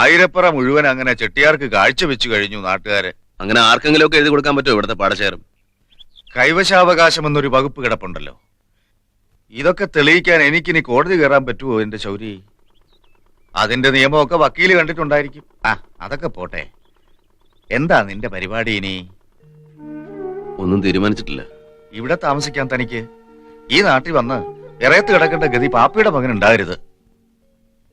ആയിരപ്പുറ മുഴുവൻ അങ്ങനെ ചെട്ടിയാർക്ക് കാഴ്ചവെച്ചു കഴിഞ്ഞു നാട്ടുകാര്. അങ്ങനെ ആർക്കെങ്കിലും ഒക്കെ എഴുതി കൊടുക്കാൻ പറ്റുമോ ഇവിടുത്തെ പാടശേഖരം? കൈവശാവകാശം എന്നൊരു വകുപ്പ് കിടപ്പുണ്ടല്ലോ. ഇതൊക്കെ തെളിയിക്കാൻ എനിക്കിനി കോടതി കയറാൻ പറ്റുമോ എന്റെ ശൗരി? അതിന്റെ നിയമമൊക്കെ വക്കീല് കണ്ടിട്ടുണ്ടായിരിക്കും. അതൊക്കെ പോട്ടെ. എന്താ നിന്റെ പരിപാടി ഇനി? ഒന്നും തീരുമാനിച്ചിട്ടില്ല. ഇവിടെ താമസിക്കാൻ തനിക്ക് ഈ നാട്ടിൽ വന്ന് ഇറയത്ത് കിടക്കേണ്ട ഗതി പാപ്പയുടെ മകൻ ഉണ്ടാകരുത്.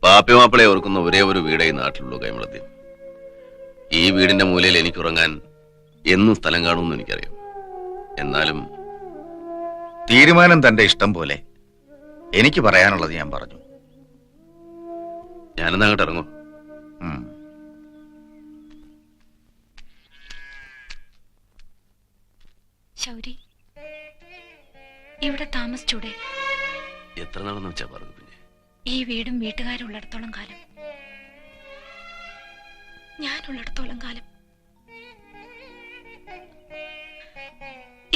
പാപ്പി മാപ്പിളെ ഓർക്കുന്ന ഒരേ ഒരു വീടേ ഈ നാട്ടിലുള്ളൂ കൈമളത്തി. ഈ വീടിന്റെ മൂലയിൽ എനിക്കുറങ്ങാൻ എന്നും സ്ഥലം കാണുമെന്ന് എനിക്കറിയാം. എന്നാലും തീരുമാനം തന്റെ ഇഷ്ടം പോലെ. എനിക്ക് പറയാനുള്ളത് ഞാൻ പറഞ്ഞു. ഞാനെന്നാ അങ്ങോട്ട് ഇറങ്ങും. ശൗരി, ഇവിടെ താമസിച്ചൂടെ? എത്ര നാളെന്ന് വെച്ചാ പറഞ്ഞു പിന്നെ? ഈ വീടും വീട്ടുകാരും ഉള്ളിടത്തോളം കാലം, ഞാനുള്ളിടത്തോളം കാലം.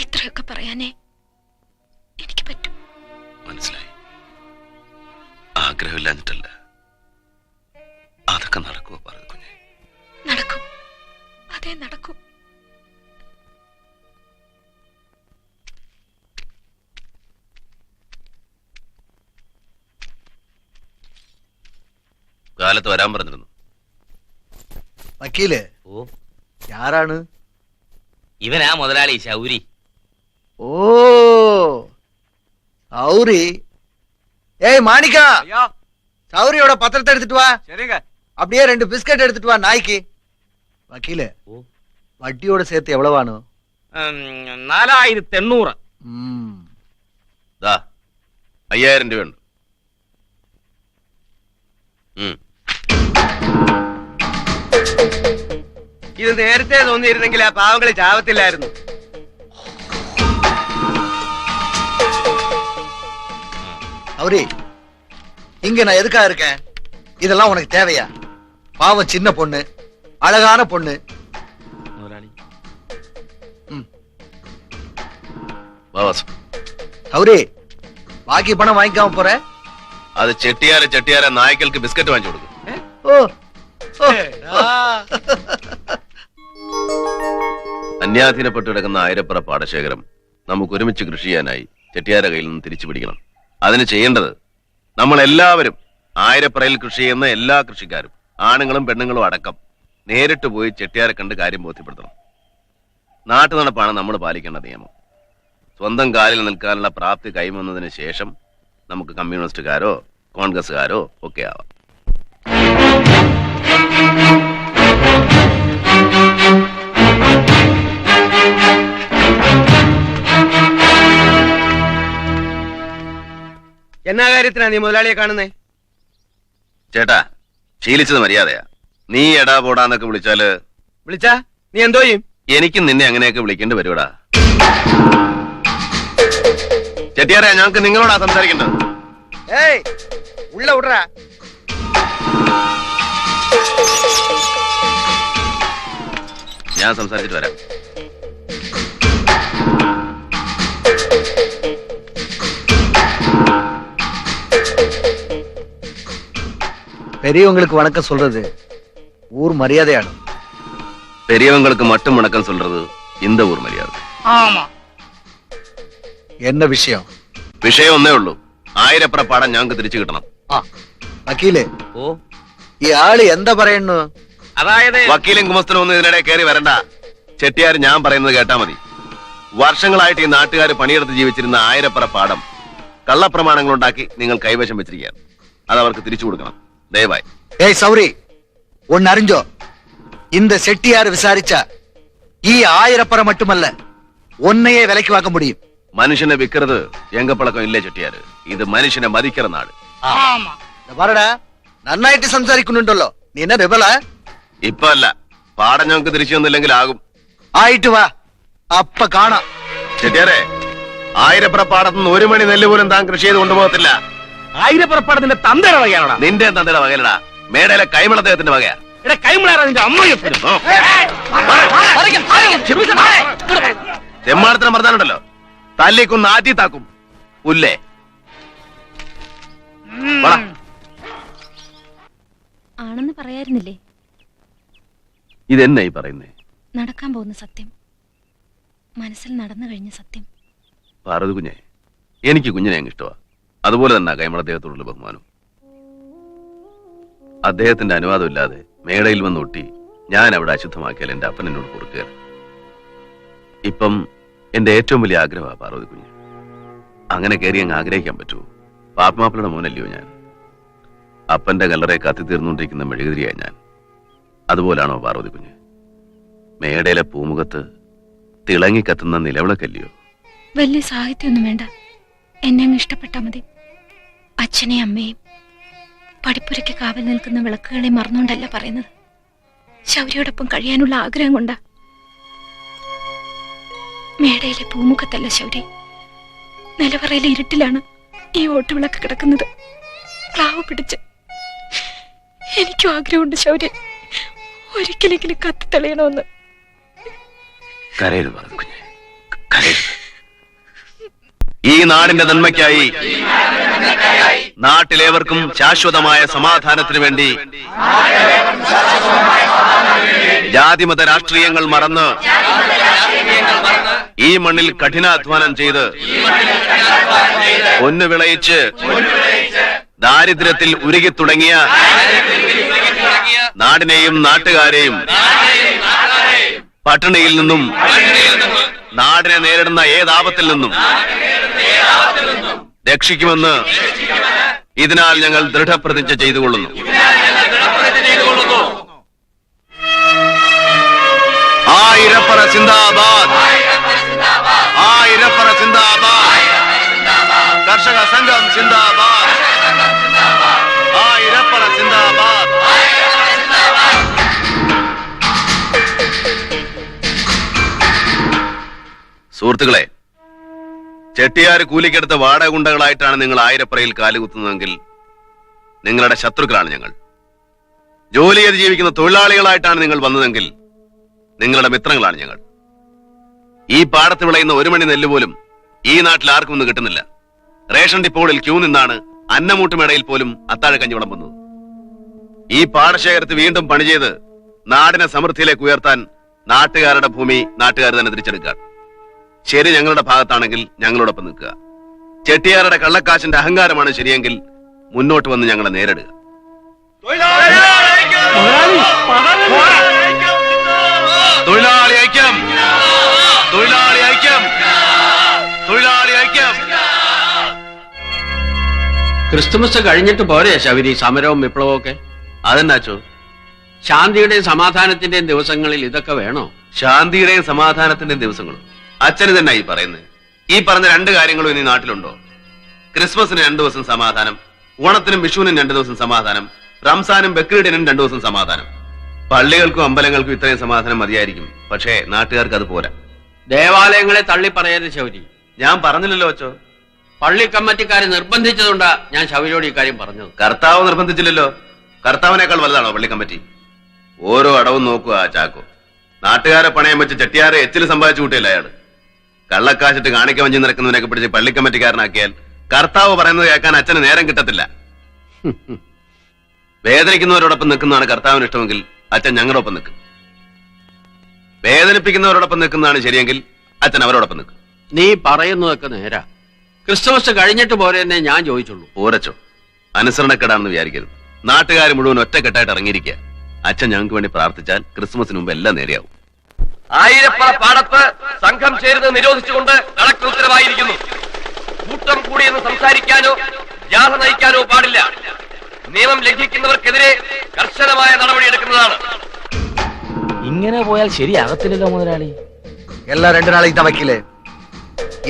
ഇത്രയൊക്കെ പറയാനേ എനിക്ക് പറ്റും. മനസ്സിലായി. ആഗ്രഹമില്ലാഞ്ഞിട്ടല്ല, അതൊക്കെ നടക്കുമോ പറഞ്ഞു കുഞ്ഞെ? നടക്കും, അതേ നടക്കും. കാലത്ത് വരാൻ പറഞ്ഞിരുന്നു. വക്കീല് ഓ, ആരാണ്? ഇവനാ മുതലാളി ശൗരി. ഓ சௌரி. ஏய் மாணிக்கா, சௌரியோட பத்திரத்தை எடுத்துட்டு வா. சரிங்க. அப்படியே 2 பிஸ்கட் எடுத்துட்டு வா நாய்க்கு. வக்கீலே, வட்டியோட சேர்த்து எவ்வளவானு? 4800. 5000 രൂപയുണ്ട്. ഇത് നേരത്തെ തോന്നിയിരുന്നെങ്കിൽ ആ പാവങ്ങളെ ചാവത്തില്ലായിരുന്നു. சௌரி, இங்க நான் எதுக்கா இருக்கேன்? இதெல்லாம் உனக்கு தேவையா? பாவம் சின்ன பொண்ணு, அழகான பொண்ணு. മുതലാളി, சௌரி, பாக்கி பணம் வாங்கிக்காம போற? അത് ചെട്ടിയാരെ നായ്ക്കൾക്ക് ബിസ്ക്കറ്റ് വാങ്ങിച്ചു കൊടുക്കും. അന്യാധീനപ്പെട്ടു കിടക്കുന്ന ആയിരപ്പുറ പാടശേഖരം നമുക്ക് ഒരുമിച്ച് കൃഷി ചെയ്യാനായി ചെട്ടിയാരെ കയ്യിൽ നിന്ന് തിരിച്ചു പിടിക്കണം. അതിന് ചെയ്യേണ്ടത് നമ്മൾ എല്ലാവരും, ആയിരപ്പുറയിൽ കൃഷി ചെയ്യുന്ന എല്ലാ കൃഷിക്കാരും, ആണുങ്ങളും പെണ്ണുങ്ങളും അടക്കം, നേരിട്ട് പോയി ചെട്ടിയാരെ കണ്ട് കാര്യം ബോധ്യപ്പെടുത്തണം. നാട്ടു നടപ്പാണ് നമ്മൾ പാലിക്കേണ്ട നിയമം. സ്വന്തം കാലിൽ നിൽക്കാനുള്ള പ്രാപ്തി കൈവന്നതിന് ശേഷം നമുക്ക് കമ്മ്യൂണിസ്റ്റുകാരോ കോൺഗ്രസ്സുകാരോ ഒക്കെ ആവാം. എന്നാ കാര്യത്തിനാ നീ മുതലാളിയെ കാണുന്നേ? ചേട്ടാ, ശീലിച്ചത് മര്യാദയാ. നീ എടാ പോടാന്നൊക്കെ വിളിച്ചാല് വിളിച്ചാ നീ എന്തോ ചെയ്യും? എനിക്കും നിന്നെ അങ്ങനെയൊക്കെ വിളിക്കേണ്ടി വരുവടാ. ചെട്ടിയാരെ, ഞങ്ങൾക്ക് നിങ്ങളോടാ സംസാരിക്കേണ്ടത്. ഏയ്, ഉള്ള വിടറാ. ഞാൻ സംസാരിച്ചിട്ട് വരാം. பெரியவங்களுக்கு வணக்கம் சொல்றது ஊர் மரியாதைയാണ്. பெரியவங்களுக்கு மட்டும் வணக்கம் சொல்றது இந்த ஊர் மரியாதை. ஆமா. என்ன விஷயம்? വിഷയം ഒന്നേ ഉള്ളൂ. ആയിരപ്പുറ പാടം ഞങ്ങൾക്ക് തിരിച്ചു കിട്ടണം. വക്കീല്, ഓ, ഈ ആള് എന്താ പറയുന്നു? അതായത് വക്കീലും കുമസ്തനും ഒന്നും ഇതിനിടെ കയറി വരണ്ട. ചെട്ടിയാർ ഞാൻ പറയുന്നത് കേട്ടാ മതി. വർഷങ്ങളായിട്ട് ഈ നാട്ടുകാർ പണിയെടുത്ത് ജീവിച്ചിരുന്ന ആയിരപ്പുറ പാടം കള്ളപ്രമാണങ്ങൾ ഉണ്ടാക്കി നിങ്ങൾ കൈവശം വെച്ചിരിക്കുകയാണ്. അത് അവർക്ക് തിരിച്ചു കൊടുക്കണം, ദയവായി. ஏய் சௌரி, ஒன்னு அறிஞ்சோ, இந்த செட்டியார் விசாரிச்சா ഈ ആയിരപ്പുറ மட்டுமல்ல, ഒന്നയെ വിലക്ക് വാക്കാൻ முடியும். മനുഷ്യനെ വിൽക്കരുത് എങ്കപ്പളക്കം ഇല്ലേ ചെട്ടിയാര്. ഇത് മനുഷ്യനെ മതിക്കുന്ന നാട്. പറടാ, നന്നായിട്ട് സംസാരിക്കുന്നുണ്ടല്ലോ. നീ എന്നാ റിബല? ഇപ്പൊ അല്ല, പാടം ഞങ്ങൾക്ക് തിരിച്ചു തന്നില്ലെങ്കിൽ ആകും. ആയിട്ട് വാ, അപ്പ കാണാം. ചെട്ടിയാരെ, ആയിരപ്പുറ പാടത്തുനിന്ന് 1 മണി നെല്ല് പോലും താൻ കൃഷി ചെയ്ത് കൊണ്ടുപോകത്തില്ല. ആയിരപ്പുറപ്പാടത്തിന്റെ തന്തയുടെ വകയാണോടാ? നിന്റെ തന്തയുടെ വകയല്ലടാ, മേടയിലെ കൈമളദ്ദേഹത്തിന്റെ വകയാ. കൈമളാറാ നിന്റെ അമ്മയെപ്പോലും. തെമ്മാടത്തിനെ മറന്നാലുണ്ടല്ലോ, തല്ലിക്കൊന്ന് ആറ്റി താക്കും. പുല്ലേ, ആണെന്ന് പറയായിരുന്നില്ലേ? ഇതെന്നെ ഈ പറയുന്നേ? നടക്കാൻ പോകുന്ന സത്യം, മനസ്സിൽ നടന്നു കഴിഞ്ഞ സത്യം. പാർവതി കുഞ്ഞെ, എനിക്ക് കുഞ്ഞിനെ അങ്ങ് ഇഷ്ടമാ. അതുപോലെ തന്നെ കൈമൾ അദ്ദേഹത്തോടുള്ള ബഹുമാനം. അദ്ദേഹത്തിന്റെ അനുവാദമില്ലാതെ മേടയിൽ വന്ന് ഒട്ടി ഞാൻ അവിടെ അശുദ്ധമാക്കിയാൽ എന്റെ അപ്പൻ എന്നോട് പൊറുക്കുക. ഇപ്പം എന്റെ ഏറ്റവും വലിയ ആഗ്രഹമാണ് പാർവതി കുഞ്ഞ്. അങ്ങനെ കയറി അങ്ങ് ആഗ്രഹിക്കാൻ പറ്റുമോ? പാപ്മാപ്പിളുടെ മോനല്ലയോ ഞാൻ? അപ്പന്റെ കല്ലറെ കത്തിത്തീർന്നുകൊണ്ടിരിക്കുന്ന മെഴുകുതിരിയായി ഞാൻ. അതുപോലാണോ പാർവതി കുഞ്ഞ്? മേടയിലെ പൂമുഖത്ത് തിളങ്ങി കത്തുന്ന നിലവിളക്കല്ലയോ? വലിയ സാഹിത്യമൊന്നും വേണ്ട, എന്നെ അങ്ങ് ഇഷ്ടപ്പെട്ടാ മതി. അച്ഛനെയും അമ്മയും പടിപ്പുരയ്ക്ക് കാവൽ നിൽക്കുന്ന വിളക്കുകളെ മറന്നുകൊണ്ടല്ല പറയുന്നത്. ശൗര്യയോടൊപ്പം കഴിയാനുള്ള ആഗ്രഹം കൊണ്ടാ. മേടയിലെ പൂമുഖത്തല്ല ശൗരി, നിലവറയിലെ ഇരുട്ടിലാണ് ഈ ഓട്ടുവിളക്ക് കിടക്കുന്നത്, ക്ലാവ് പിടിച്ച്. എനിക്കും ആഗ്രഹമുണ്ട് ശൗര്യ, ഒരിക്കലെങ്കിലും കത്തിത്തെളിയണമെന്ന്. കരയരുത് പാർവതി കുഞ്ഞെ, കരയരുത്. ഈ നാടിന്റെ നന്മയ്ക്കായി, നാട്ടിലേവർക്കും ശാശ്വതമായ സമാധാനത്തിനു വേണ്ടി ജാതിമത രാഷ്ട്രീയങ്ങൾ മറന്ന് ഈ മണ്ണിൽ കഠിനാധ്വാനം ചെയ്ത് പൊന്നു വിളയിച്ച് ദാരിദ്ര്യത്തിൽ ഉരുകി തുടങ്ങിയ നാടിനെയും നാട്ടുകാരെയും പട്ടിണിയിൽ നിന്നും നാടിനെ നേരിടുന്ന ഏതാപത്തിൽ നിന്നും രക്ഷിക്കുമെന്ന് ഇതിനാൽ ഞങ്ങൾ ദൃഢപ്രതിജ്ഞ ചെയ്തുകൊള്ളുന്നു. ആയിരപ്പറ സിന്ദാബാദ്, ആയിരപ്പറ സിന്ദാബാദ്, കർഷക സംഘം സിന്ദാബാദ്, ആയിരപ്പറ സിന്ദാബാദ്. സുഹൃത്തുക്കളെ, ചെട്ടിയാർ കൂലിക്കെടുത്ത വാടക ഗുണ്ടകളായിട്ടാണ് നിങ്ങൾ ആയിരപ്പറയിൽ കാലുകുത്തുന്നതെങ്കിൽ നിങ്ങളുടെ ശത്രുക്കളാണ് ഞങ്ങൾ. ജോലി ചെയ്ത് ജീവിക്കുന്ന തൊഴിലാളികളായിട്ടാണ് നിങ്ങൾ വന്നതെങ്കിൽ നിങ്ങളുടെ മിത്രങ്ങളാണ് ഞങ്ങൾ. ഈ പാടത്ത് വിളയുന്ന ഒരു മണി നെല്ല് പോലും ഈ നാട്ടിൽ ആർക്കും ഒന്നും കിട്ടുന്നില്ല. റേഷൻ ഡിപ്പോകളിൽ ക്യൂ നിന്നാണ് അന്നമൂട്ടുമേടയിൽ പോലും അത്താഴ കഞ്ഞിവളം വന്നത്. ഈ പാടശേഖരത്ത് വീണ്ടും പണി ചെയ്ത് നാടിനെ സമൃദ്ധിയിലേക്ക് ഉയർത്താൻ നാട്ടുകാരുടെ ഭൂമി നാട്ടുകാർ തന്നെ തിരിച്ചെടുക്കുക. ശരി ഞങ്ങളുടെ ഭാഗത്താണെങ്കിൽ ഞങ്ങളോടൊപ്പം നിൽക്കുക. ചെട്ടിയാരുടെ കള്ളക്കാശിന്റെ അഹങ്കാരമാണ് ശരിയെങ്കിൽ മുന്നോട്ട് വന്ന് ഞങ്ങളെ നേരിടുക. തൊഴിലാളി ഐക്യം, തൊഴിലാളി ഐക്യം, തൊഴിലാളി ഐക്യം. ക്രിസ്തുമസ് കഴിഞ്ഞിട്ട് പോരെ ശബരി സമരവും വിപ്ലവവും ഒക്കെ? അതെന്നാച്ചോ? ശാന്തിയുടെയും സമാധാനത്തിന്റെയും ദിവസങ്ങളിൽ ഇതൊക്കെ വേണോ? ശാന്തിയുടെയും സമാധാനത്തിന്റെയും ദിവസങ്ങളും അച്ഛന് തന്നെ ഈ പറയുന്നത്. ഈ പറഞ്ഞ രണ്ട് കാര്യങ്ങളും ഇനി നാട്ടിലുണ്ടോ? ക്രിസ്മസിന് 2 ദിവസം സമാധാനം, ഓണത്തിനും വിഷുവിനും 2 ദിവസം സമാധാനം, റംസാനും ബക്രീഡിനും 2 ദിവസം സമാധാനം. പള്ളികൾക്കും അമ്പലങ്ങൾക്കും ഇത്രയും സമാധാനം മതിയായിരിക്കും, പക്ഷേ നാട്ടുകാർക്ക് അത് പോരാ. ദേവാലയങ്ങളെ തള്ളി പറയരുത് ശൗരി. ഞാൻ പറഞ്ഞില്ലല്ലോ അച്ചോ. പള്ളി കമ്മിറ്റിക്കാരെ നിർബന്ധിച്ചതുകൊണ്ടാ ഞാൻ ശൗരിയോട് ഈ കാര്യം പറഞ്ഞത്. കർത്താവ് നിർബന്ധിച്ചില്ലല്ലോ. കർത്താവിനേക്കാൾ വലുതാണോ പള്ളി കമ്മിറ്റി? ഓരോ അടവും നോക്കുക ആ ചാക്കോ. നാട്ടുകാരെ പണയം വെച്ച് ചെട്ടിയാരെ എച്ചിൽ സമ്പാദിച്ചു കൂട്ടിയല്ല അയാള്. കള്ളക്കാശിട്ട് കാണിക്ക വഞ്ചി നിറക്കുന്നവനൊക്കെ പിടിച്ച് പള്ളി കമ്മിറ്റിക്കാരനാക്കിയാൽ കർത്താവ് പറയുന്നത് കേൾക്കാൻ അച്ഛന് നേരം കിട്ടത്തില്ല. വേദനിക്കുന്നവരോടൊപ്പം നിൽക്കുന്നതാണ് കർത്താവിന് ഇഷ്ടമെങ്കിൽ അച്ഛൻ ഞങ്ങളോടൊപ്പം നിൽക്കും. വേദനിപ്പിക്കുന്നവരോടൊപ്പം നിൽക്കുന്നതാണ് ശരിയെങ്കിൽ അച്ഛൻ അവരോടൊപ്പം നിൽക്കും. നീ പറയുന്നതൊക്കെ നേരാ. ക്രിസ്തുമസ് കഴിഞ്ഞിട്ട് പോരെന്നേ ഞാൻ ചോദിച്ചുള്ളൂ. പോരച്ചോ, അനുസരണക്കേടാണെന്ന് വിചാരിക്കരുത്. നാട്ടുകാർ മുഴുവൻ ഒറ്റക്കെട്ടായിട്ട് ഇറങ്ങിയിരിക്കുക. അച്ഛൻ ഞങ്ങൾക്ക് വേണ്ടി പ്രാർത്ഥിച്ചാൽ ക്രിസ്മസിന് മുമ്പ് എല്ലാം നേരെയാവും. ആയിരപ്പറ പാടത്ത് സംഘം ചേരുന്നത് നിരോധിച്ചുകൊണ്ട് കളക്ടർ ഉത്തരവായിരിക്കുന്നു. കൂട്ടം കൂടിയെന്ന് സംസാരിക്കാനോ ജാഥ നയിക്കാനോ പാടില്ല. നിയമം ലംഘിക്കുന്നവർക്കെതിരെ കർശനമായ നടപടിയെടുക്കുന്നതാണ്. ഇങ്ങനെ പോയാൽ ശരിയാകത്തില്ലല്ലോ മുതലാളി. எல்லாம் 2 நாளைக்கு தான் வைக்கல.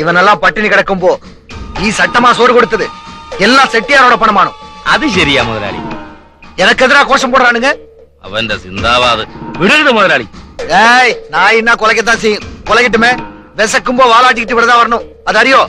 இவனெல்லாம் பட்டினி கிடக்கும்போ ഈ சட்டமா சோறு கொடுத்தது எல்லாம் செட்டியாரோட பணமானோ? അത് ശരിയാ മുതലാളി. எனக்கு எதிரா கோஷம் போடுறானுங்க. അവന്റെ സിന്ദാബാദ് വിടരുത് മുതലാളി. ஏய் நான் என்ன கொலைக்கத்தான் செய்யும். கொலைக்கிட்டுமே விசக்கும்போ வாலாட்டிக்கிட்டு விடதான் வரணும். அது அறியோ?